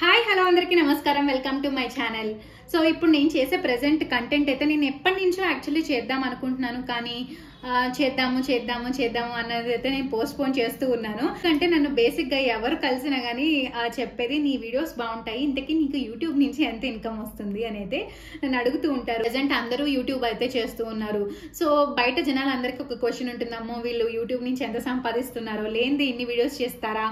Hi hello అందరికీ నమస్కారం welcome to my channel. So ఇప్పుడు నేను చేసే ప్రెజెంట్ కంటెంట్ అయితే నేను ఎప్పటి నుంచో యాక్చువల్లీ చేద్దాం అనుకుంటున్నాను, కానీ చేద్దాము అన్నది అయితే నేను పోస్ట్పోన్ చేస్తూ ఉన్నాను. అంటే నన్ను బేసిక్గా ఎవరు కలిసినా కానీ చెప్పేది నీ వీడియోస్ బాగుంటాయి, ఇంతకీ నీకు యూట్యూబ్ నుంచి ఎంత ఇన్కమ్ వస్తుంది అని అయితే నన్ను అడుగుతూ ఉంటారు. ప్రెజెంట్ అందరూ యూట్యూబ్ అయితే చేస్తూ ఉన్నారు. సో బయట జనాలందరికీ ఒక క్వశ్చన్ ఉంటుందమ్మో, వీళ్ళు యూట్యూబ్ నుంచి ఎంత సంపాదిస్తున్నారో, లేనిది ఇన్ని వీడియోస్ చేస్తారా,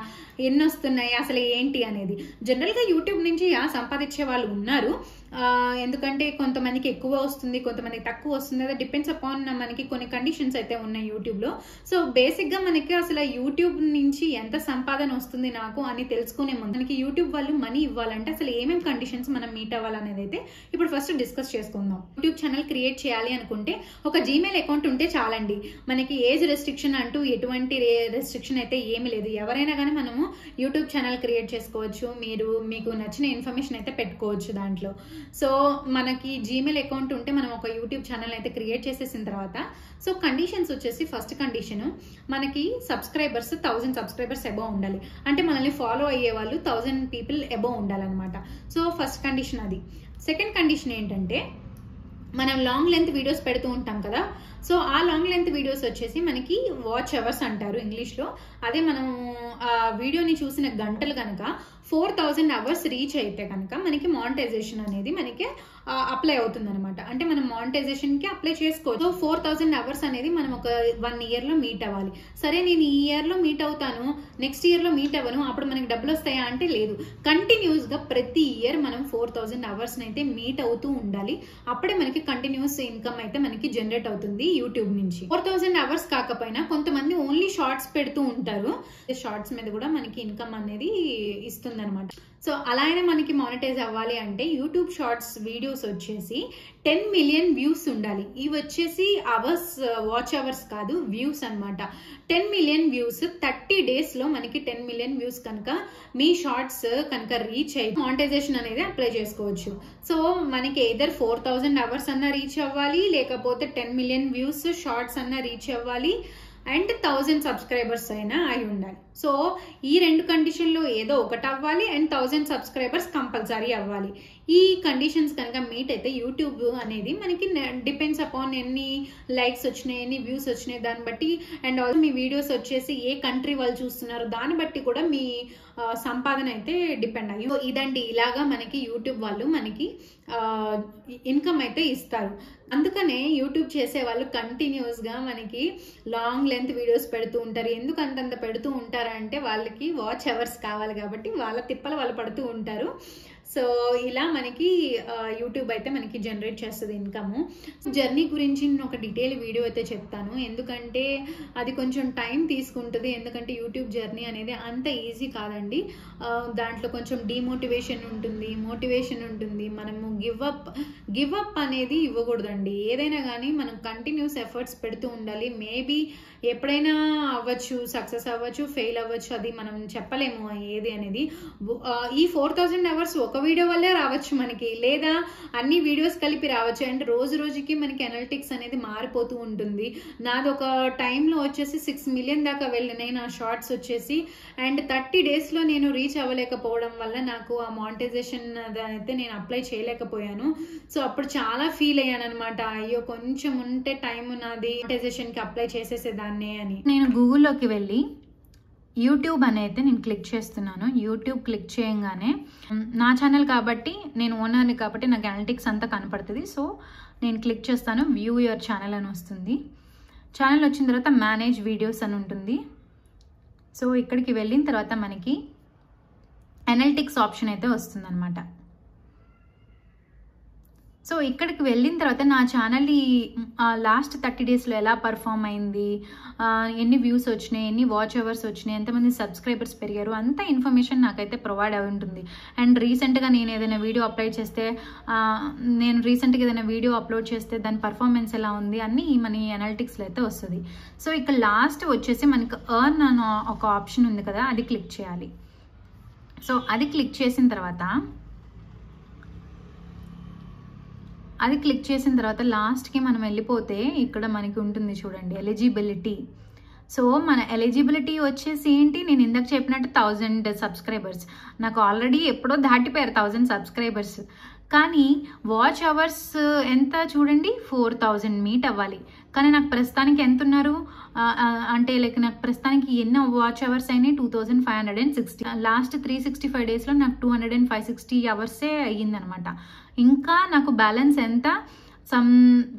ఎన్ని వస్తున్నాయి, అసలు ఏంటి అనేది. జనరల్గా యూట్యూబ్ నుంచి సంపాదించే వాళ్ళు ఉన్నారు. ఎందుకంటే కొంతమందికి ఎక్కువ వస్తుంది, కొంతమందికి తక్కువ వస్తుంది. అది డిపెండ్స్ అపాన్ మనకి కొన్ని కండిషన్స్ అయితే ఉన్నాయి యూట్యూబ్లో. సో బేసిక్గా మనకి అసలు యూట్యూబ్ నుంచి ఎంత సంపాదన వస్తుంది నాకు అని తెలుసుకునే ముందు మనకి యూట్యూబ్ వాళ్ళు మనీ ఇవ్వాలంటే అసలు ఏమేమి కండిషన్స్ మనం మీట్ అవ్వాలనేది అయితే ఇప్పుడు ఫస్ట్ డిస్కస్ చేసుకుందాం. యూట్యూబ్ ఛానల్ క్రియేట్ చేయాలి అనుకుంటే ఒక జీమెయిల్ అకౌంట్ ఉంటే చాలండి. మనకి ఏజ్ రెస్ట్రిక్షన్ అంటూ ఎటువంటి రెస్ట్రిక్షన్ అయితే ఏమీ లేదు. ఎవరైనా కానీ మనము యూట్యూబ్ ఛానల్ క్రియేట్ చేసుకోవచ్చు. మీకు నచ్చిన ఇన్ఫర్మేషన్ అయితే పెట్టుకోవచ్చు దాంట్లో. సో మనకి జీమెయిల్ అకౌంట్ ఉంటే మనం ఒక యూట్యూబ్ ఛానల్ అయితే క్రియేట్ చేసేసిన తర్వాత సో కండిషన్స్ వచ్చేసి ఫస్ట్ కండిషన్ మనకి సబ్స్క్రైబర్స్ 1000 సబ్స్క్రైబర్స్ అబౌవ్ ఉండాలి. అంటే మనల్ని ఫాలో అయ్యే వాళ్ళు 1000 పీపుల్ అబౌవ్ ఉండాలన్నమాట. సో ఫస్ట్ కండిషన్ అది. సెకండ్ కండిషన్ ఏంటంటే మనం లాంగ్ లెంత్ వీడియోస్ పెడుతూ ఉంటాం కదా. సో ఆ లాంగ్ లెంత్ వీడియోస్ వచ్చేసి మనకి వాచ్ అవర్స్ అంటారు ఇంగ్లీష్లో. అదే మనం ఆ వీడియోని చూసిన గంటలు కనుక 4000 అవర్స్ రీచ్ అయితే కనుక మనకి మానిటైజేషన్ అనేది మనకి అప్లై అవుతుంది అనమాట. అంటే మనం మానిటైజేషన్కి అప్లై చేసుకోవచ్చు. సో 4000 అవర్స్ అనేది మనం ఒక 1 ఇయర్లో మీట్ అవ్వాలి. సరే నేను ఈ ఇయర్లో మీట్ అవుతాను, నెక్స్ట్ ఇయర్లో మీట్ అవ్వను, అప్పుడు మనకి డబ్బులు వస్తాయా అంటే లేదు. కంటిన్యూస్గా ప్రతి ఇయర్ మనం 4000 అవర్స్ అయితే మీట్ అవుతూ ఉండాలి. అప్పుడే మనకి కంటిన్యూస్ ఇన్కమ్ అయితే మనకి జనరేట్ అవుతుంది యూట్యూబ్ నుంచి. 4000 అవర్స్ కాకపోయినా కొంతమంది ఓన్లీ షార్ట్స్ పెడుతూ ఉంటారు. షార్ట్స్ మీద కూడా మనకి ఇన్కమ్ అనేది ఇస్తుంది అనమాట. సో అలా అయినా మనకి మానిటైజ్ అవ్వాలి అంటే యూట్యూబ్ షార్ట్స్ వీడియోస్ వచ్చేసి 10 మిలియన్ వ్యూస్ ఉండాలి. ఇవి వచ్చేసి అవర్స్, వాచ్ అవర్స్ కాదు, వ్యూస్ అనమాట. 10 మిలియన్ వ్యూస్ 30 డేస్లో మనకి 10 మిలియన్ వ్యూస్ కనుక మీ షార్ట్స్ కనుక రీచ్ అయితే మానిటైజేషన్ అనేది అప్లై చేసుకోవచ్చు. సో మనకి ఎయిదర్ 4000 అవర్స్ అన్నా రీచ్ అవ్వాలి, లేకపోతే 10 మిలియన్ వ్యూస్ షార్ట్స్ అన్నా రీచ్ అవ్వాలి, అండ్ 1000 సబ్స్క్రైబర్స్ అయినా అయి ఉండాలి. సో ఈ రెండు కండిషన్లో ఏదో ఒకటి అవ్వాలి, అండ్ 1000 సబ్స్క్రైబర్స్ కంపల్సరీ అవ్వాలి. ఈ కండిషన్స్ కనుక మీట్ అయితే యూట్యూబ్ అనేది మనకి డిపెండ్స్ అపాన్ ఎన్ని లైక్స్ వచ్చినాయి, ఎన్ని వ్యూస్ వచ్చినాయి దాన్ని బట్టి, అండ్ ఆల్సో మీ వీడియోస్ వచ్చేసి ఏ కంట్రీ వాళ్ళు చూస్తున్నారు దాన్ని బట్టి కూడా మీ సంపాదన అయితే డిపెండ్ అయ్యి. సో ఇదండి, ఇలాగా మనకి యూట్యూబ్ వాళ్ళు మనకి ఇన్కమ్ అయితే ఇస్తారు. అందుకనే యూట్యూబ్ చేసే వాళ్ళు కంటిన్యూస్గా మనకి లాంగ్ లెంత్ వీడియోస్ పెడుతూ ఉంటారు. ఎందుకు అంతంత పెడుతూ ఉంటారంటే వాళ్ళకి వాచ్ అవర్స్ కావాలి కాబట్టి వాళ్ళ తిప్పలు వాళ్ళు పడుతూ ఉంటారు. సో ఇలా మనకి యూట్యూబ్ అయితే మనకి జనరేట్ చేస్తుంది ఇన్కమ్. జర్నీ గురించి నేను ఒక డీటెయిల్ వీడియో అయితే చెప్తాను, ఎందుకంటే అది కొంచెం టైం తీసుకుంటుంది. ఎందుకంటే యూట్యూబ్ జర్నీ అనేది అంత ఈజీ కాదండి. దాంట్లో కొంచెం డిమోటివేషన్ ఉంటుంది, మోటివేషన్ ఉంటుంది. మనము గివ్ అప్ అనేది ఇవ్వకూడదండి. ఏదైనా కానీ మనం కంటిన్యూస్ ఎఫర్ట్స్ పెడుతూ ఉండాలి. మేబీ ఎప్పుడైనా అవ్వచ్చు, సక్సెస్ అవ్వచ్చు, ఫెయిల్ అవ్వచ్చు, అది మనం చెప్పలేము ఏది అనేది. ఈ 4000 అవర్స్ ఒక వీడియో వల్లే రావచ్చు మనకి, లేదా అన్ని వీడియోస్ కలిపి రావచ్చు. అండ్ రోజు రోజుకి మనకి అనలిటిక్స్ అనేది మారిపోతూ ఉంటుంది. నాది ఒక టైంలో వచ్చేసి 6 మిలియన్ దాకా వెళ్ళినాయి నా షార్ట్స్ వచ్చేసి. అండ్ 30 డేస్లో నేను రీచ్ అవ్వలేకపోవడం వల్ల నాకు ఆ మానిటైజేషన్ అయితే నేను అప్లై చేయలేకపోయాను. సో అప్పుడు చాలా ఫీల్ అయ్యాను అనమాట. అయ్యో కొంచెం ఉంటే టైం నాది మానిటైజేషన్కి అప్లై చేసేసేదాన్నే అని. నేను గూగుల్లోకి వెళ్ళి యూట్యూబ్ అనేది నేను క్లిక్ చేస్తున్నాను. యూట్యూబ్ క్లిక్ చేయగానే నా ఛానల్ కాబట్టి, నేను ఓనర్ని కాబట్టి నాకు అనలిటిక్స్ అంతా కనపడుతుంది. సో నేను క్లిక్ చేస్తాను, వ్యూ యువర్ ఛానల్ అని వస్తుంది. ఛానల్ వచ్చిన తర్వాత మేనేజ్ వీడియోస్ అని ఉంటుంది. సో ఇక్కడికి వెళ్ళిన తర్వాత మనకి అనలిటిక్స్ ఆప్షన్ అయితే వస్తుంది అనమాట. సో ఇక్కడికి వెళ్ళిన తర్వాత నా ఛానల్ లాస్ట్ 30 డేస్లో ఎలా పర్ఫామ్ అయింది, ఎన్ని వ్యూస్ వచ్చినాయి, ఎన్ని వాచ్ అవర్స్ వచ్చినాయి, ఎంతమంది సబ్స్క్రైబర్స్ పెరిగారు, అంత ఇన్ఫర్మేషన్ నాకైతే ప్రొవైడ్ అయి ఉంటుంది. అండ్ రీసెంట్గా నేను ఏదైనా వీడియో అప్లోడ్ చేస్తే దాని పర్ఫార్మెన్స్ ఎలా ఉంది అన్నీ మన అనలిటిక్స్లో అయితే వస్తుంది. సో ఇక్కడ లాస్ట్ వచ్చేసి మనకి ఎర్న్ అని ఒక ఆప్షన్ ఉంది కదా, అది క్లిక్ చేయాలి. సో అది క్లిక్ చేసిన తర్వాత లాస్ట్కి మనం వెళ్ళిపోతే ఇక్కడ మనకి ఉంటుంది చూడండి, ఎలిజిబిలిటీ. సో మన ఎలిజిబిలిటీ వచ్చేసి ఏంటి, నేను ఇందాక చెప్పినట్టు 1000 సబ్స్క్రైబర్స్. నాకు ఆల్రెడీ ఎప్పుడో దాటిపోయారు 1000 సబ్స్క్రైబర్స్. కానీ వాచ్ అవర్స్ ఎంత చూడండి, 4000 మీట్ అవ్వాలి. కానీ నాకు ప్రస్తుతానికి ఎంత ఉన్నారు అంటే లైక్ నాకు ప్రస్తుతానికి ఎన్నో వాచ్ అవర్స్ అయినాయి, 2560. లాస్ట్ 365 డేస్లో నాకు 260 అవర్సే అయ్యిందనమాట. ఇంకా నాకు బ్యాలెన్స్ ఎంత, సమ్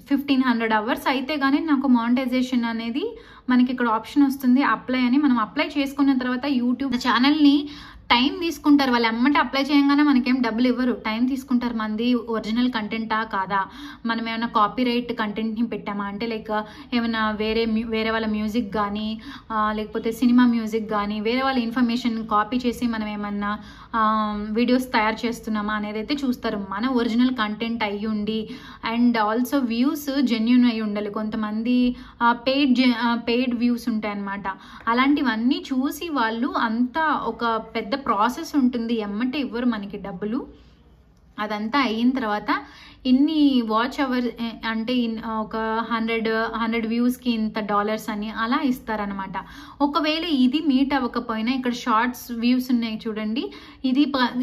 1500 అవర్స్ అయితే కానీ నాకు మానిటైజేషన్ అనేది మనకి ఇక్కడ ఆప్షన్ వస్తుంది, అప్లై అని. మనం అప్లై చేసుకున్న తర్వాత యూట్యూబ్ ఛానల్ని టైం తీసుకుంటారు, వాళ్ళు ఎమ్మటే అప్లై చేయగానే మనకేం డబ్బులు ఇవ్వరు, టైం తీసుకుంటారు. మనది ఒరిజినల్ కంటెంటా కాదా, మనం ఏమైనా కాపీరైట్ కంటెంట్ని పెట్టామా అంటే లైక్ ఏమైనా వేరే వాళ్ళ మ్యూజిక్ కానీ లేకపోతే సినిమా మ్యూజిక్ కానీ వేరే వాళ్ళ ఇన్ఫర్మేషన్ కాపీ చేసి మనం ఏమన్నా వీడియోస్ తయారు చేస్తున్నామా అనేది అయితే చూస్తారు. మన ఒరిజినల్ కంటెంట్ అయ్యి ఉండి అండ్ ఆల్సో వ్యూస్ జెన్యూన్ అయ్యి ఉండాలి. కొంతమంది పెయిడ్ వ్యూస్ ఉంటాయన్నమాట. అలాంటివన్నీ చూసి వాళ్ళు అంతా ఒక పెద్ద ప్రాసెస్ ఉంటుంది, ఎమ్మటే ఇవ్వరు మనకి డబ్బులు. అదంతా అయిన తర్వాత ఇన్ని వాచ్ అవర్ అంటే ఒక 100 వ్యూస్కి ఇంత డాలర్స్ అని అలా ఇస్తారనమాట. ఒకవేళ ఇది మీట్ అవ్వకపోయినా ఇక్కడ షార్ట్స్ వ్యూస్ ఉన్నాయి చూడండి,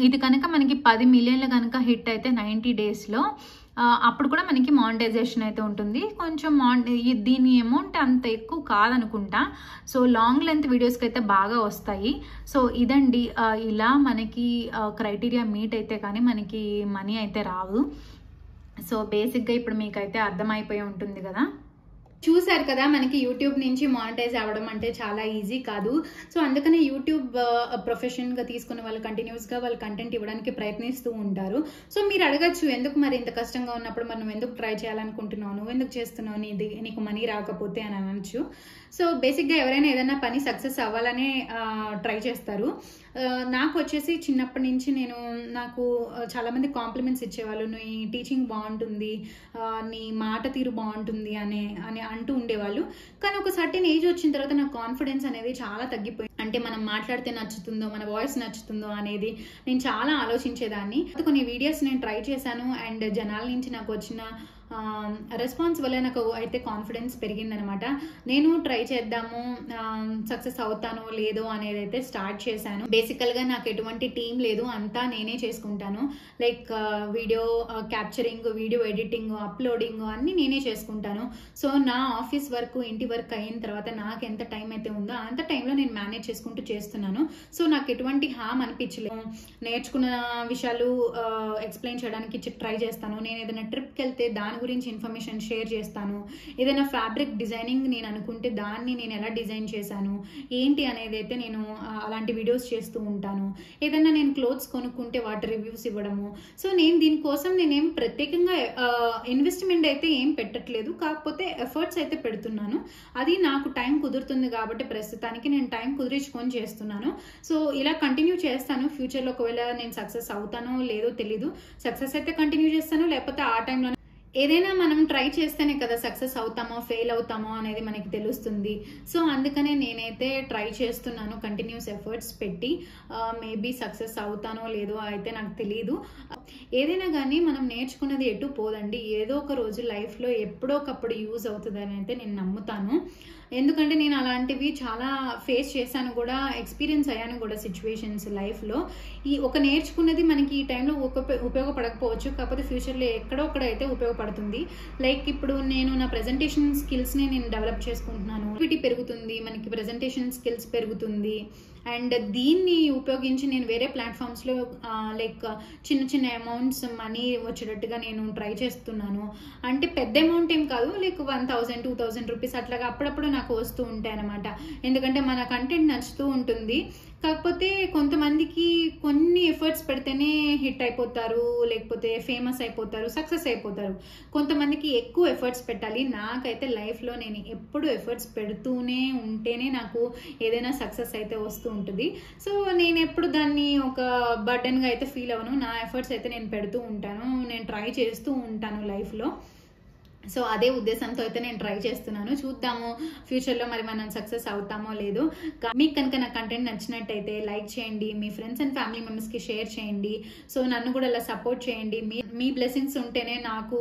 ఇది కనుక మనకి 10 మిలియన్లు కనుక హిట్ అయితే 90 డేస్లో అప్పుడు కూడా మనకి మానిటైజేషన్ అయితే ఉంటుంది. కొంచెం దీని అమౌంట్ అంత ఎక్కువ కాదనుకుంటా. సో లాంగ్ లెంత్ వీడియోస్కి అయితే బాగా వస్తాయి. సో ఇదండి, ఇలా మనకి క్రైటీరియా మీట్ అయితే కానీ మనకి మనీ అయితే రావు. సో బేసిక్గా ఇప్పుడు మీకైతే అర్థమైపోయి ఉంటుంది కదా. చూసారు కదా, మనకి యూట్యూబ్ నుంచి మానిటైజ్ అవ్వడం అంటే చాలా ఈజీ కాదు. సో అందుకనే యూట్యూబ్ ప్రొఫెషన్గా తీసుకున్న వాళ్ళు కంటిన్యూస్గా వాళ్ళు కంటెంట్ ఇవ్వడానికి ప్రయత్నిస్తూ ఉంటారు. సో మీరు అడగచ్చు, ఎందుకు మరి ఇంత కష్టంగా ఉన్నప్పుడు మనం ఎందుకు ట్రై చేయాలనుకుంటున్నావు, నువ్వు ఎందుకు చేస్తున్నావు, నీకు మనీ రాకపోతే అని అనొచ్చు. సో బేసిక్గా ఎవరైనా ఏదైనా పని సక్సెస్ అవ్వాలనే ట్రై చేస్తారు. నాకు వచ్చేసి చిన్నప్పటి నుంచి నాకు చాలామంది కాంప్లిమెంట్స్ ఇచ్చేవాళ్ళు, నీ టీచింగ్ బాగుంటుంది, నీ మాట తీరు బాగుంటుంది అని అంటూ ఉండేవాళ్ళు. కానీ ఒక సర్టెన్ ఏజ్ వచ్చిన తర్వాత నాకు కాన్ఫిడెన్స్ అనేది చాలా తగ్గిపోయింది. అంటే మనం మాట్లాడితే నచ్చుతుందో, మన వాయిస్ నచ్చుతుందో అనేది నేను చాలా ఆలోచించేదాన్ని. కొన్ని వీడియోస్ నేను ట్రై చేశాను అండ్ జనాల నుంచి నాకు వచ్చిన రెస్పాన్స్ వల్ల నాకు అయితే కాన్ఫిడెన్స్ పెరిగిందనమాట. నేను ట్రై చేద్దాము, సక్సెస్ అవుతానో లేదో అనేది అయితే స్టార్ట్ చేశాను. బేసికల్గా నాకు ఎటువంటి టీం లేదు, అంతా నేనే చేసుకుంటాను. Like video capturing, video editing, uploading అన్నీ నేనే చేసుకుంటాను. సో నా ఆఫీస్ వర్క్, ఇంటి వర్క్ అయిన తర్వాత నాకు ఎంత టైం అయితే ఉందో అంత టైంలో నేను మేనేజ్ చేసుకుంటూ చేస్తున్నాను. సో నాకు ఎటువంటి హామ్ అనిపించలేదు. నేర్చుకున్న విషయాలు ఎక్స్ప్లెయిన్ చేయడానికి ట్రై చేస్తాను. నేను ఏదైనా ట్రిప్కి వెళ్తే దాని గురించి ఇన్ఫర్మేషన్ షేర్ చేస్తాను. ఏదైనా ఫ్యాబ్రిక్ డిజైనింగ్ నేను అనుకుంటే దాన్ని నేను ఎలా డిజైన్ చేశాను ఏంటి అనేది అయితే నేను అలాంటి వీడియోస్ చేస్తూ ఉంటాను. ఏదైనా నేను క్లోత్స్ కొనుక్కుంటే వాటి రివ్యూస్ ఇవ్వడము. సో నేను దీనికోసం నేనేం ప్రత్యేకంగా ఇన్వెస్ట్మెంట్ అయితే ఏం పెట్టట్లేదు, కాకపోతే ఎఫర్ట్స్ అయితే పెడుతున్నాను. అది నాకు టైం కుదురుతుంది కాబట్టి ప్రస్తుతానికి నేను టైం కుదిరించుకొని చేస్తున్నాను. సో ఇలా కంటిన్యూ చేస్తాను. ఫ్యూచర్లో ఒకవేళ నేను సక్సెస్ అవుతానో లేదో తెలీదు. సక్సెస్ అయితే కంటిన్యూ చేస్తాను, లేకపోతే ఆ టైంలో ఏదైనా మనం ట్రై చేస్తేనే కదా సక్సెస్ అవుతామో ఫెయిల్ అవుతామో అనేది మనకి తెలుస్తుంది. సో అందుకనే నేనైతే ట్రై చేస్తున్నాను, కంటిన్యూస్ ఎఫర్ట్స్ పెట్టి. మేబీ సక్సెస్ అవుతానో లేదో అయితే నాకు తెలియదు. ఏదైనా కానీ మనం నేర్చుకున్నది ఎటు పోదండి, ఏదో ఒక రోజు లైఫ్లో ఎప్పుడో ఒకప్పుడు యూజ్ అవుతుందని అయితే నేను నమ్ముతాను. ఎందుకంటే నేను అలాంటివి చాలా ఫేస్ చేశాను కూడా, ఎక్స్పీరియన్స్ అయ్యాను కూడా సిచ్యువేషన్స్ లైఫ్లో. ఒక నేర్చుకున్నది మనకి ఈ టైంలో ఉపయోగపడకపోవచ్చు, కాకపోతే ఫ్యూచర్లో ఎక్కడో అయితే ఉపయోగపడుతుంది. లైక్ ఇప్పుడు నేను నా ప్రెజెంటేషన్ స్కిల్స్ని నేను డెవలప్ చేసుకుంటున్నాను. వీటి పెరుగుతుంది, మనకి ప్రెజెంటేషన్ స్కిల్స్ పెరుగుతుంది. అండ్ దీన్ని ఉపయోగించి నేను వేరే ప్లాట్ఫామ్స్లో లైక్ చిన్న అమౌంట్స్ మనీ వచ్చేటట్టుగా నేను ట్రై చేస్తున్నాను. అంటే పెద్ద అమౌంట్ ఏం కాదు, లైక్ 1000-2000 రూపీస్ అట్లాగా అప్పుడప్పుడు నాకు వస్తూ ఉంటాయి అనమాట. ఎందుకంటే మన కంటెంట్ నచ్చుతూ ఉంటుంది. కాకపోతే కొంతమందికి కొన్ని ఎఫర్ట్స్ పెడితేనే హిట్ అయిపోతారు, లేకపోతే ఫేమస్ అయిపోతారు, సక్సెస్ అయిపోతారు. కొంతమందికి ఎక్కువ ఎఫర్ట్స్ పెట్టాలి. నాకైతే లైఫ్లో నేను ఎప్పుడు ఎఫర్ట్స్ పెడుతూనే ఉంటేనే నాకు ఏదైనా సక్సెస్ అయితే వస్తూ ఉంటుంది. సో నేను ఎప్పుడు దాన్ని ఒక బర్డెన్గా అయితే ఫీల్ అవ్వను. నా ఎఫర్ట్స్ అయితే నేను పెడుతూ ఉంటాను, నేను ట్రై చేస్తూ ఉంటాను లైఫ్లో. సో అదే ఉద్దేశంతో అయితే నేను ట్రై చేస్తున్నాను. చూద్దాము ఫ్యూచర్లో మరి మనం సక్సెస్ అవుతామో లేదో. మీకు కనుక నా కంటెంట్ నచ్చినట్టయితే లైక్ చేయండి, మీ ఫ్రెండ్స్ అండ్ ఫ్యామిలీ మెంబర్స్కి షేర్ చేయండి. సో నన్ను కూడా అలా సపోర్ట్ చేయండి. మీ బ్లెస్సింగ్స్ ఉంటేనే నాకు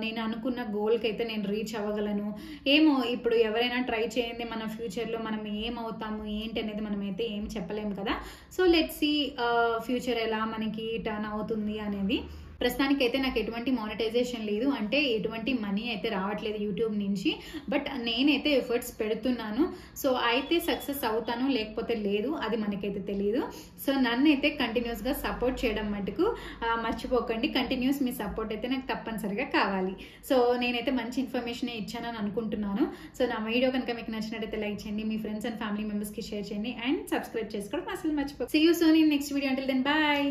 నేను అనుకున్న గోల్కి అయితే నేను రీచ్ అవ్వగలను. ఏమో ఇప్పుడు ఎవరైనా ట్రై చేయండి, మన ఫ్యూచర్లో మనం ఏమవుతాము ఏంటి అనేది మనం అయితే ఏం చెప్పలేము కదా. సో లెట్స్ సీ ఫ్యూచర్ ఎలా మనకి టర్న్ అవుతుంది అనేది. ప్రస్తుతానికైతే నాకు ఎటువంటి మానిటైజేషన్ లేదు, అంటే ఎటువంటి మనీ అయితే రావట్లేదు యూట్యూబ్ నుంచి. బట్ నేనైతే ఎఫర్ట్స్ పెడుతున్నాను. సో అయితే సక్సెస్ అవుతాను, లేకపోతే లేదు, అది మనకైతే తెలియదు. సో నన్ను అయితే కంటిన్యూస్గా సపోర్ట్ చేయడం మటుకు మర్చిపోకండి. కంటిన్యూస్ మీ సపోర్ట్ అయితే నాకు తప్పనిసరిగా కావాలి. సో నేనైతే మంచి ఇన్ఫర్మేషన్ ఇచ్చానని అనుకుంటున్నాను. సో నా వీడియో కనుక మీకు నచ్చినట్టయితే లైక్ చేయండి, మీ ఫ్రెండ్స్ అండ్ ఫ్యామిలీ మెంబర్స్కి షేర్ చేయండి, అండ్ సబ్స్క్రైబ్ చేసుకోవడం అసలు మర్చిపోకండి. See you soon in next video. Until then bye.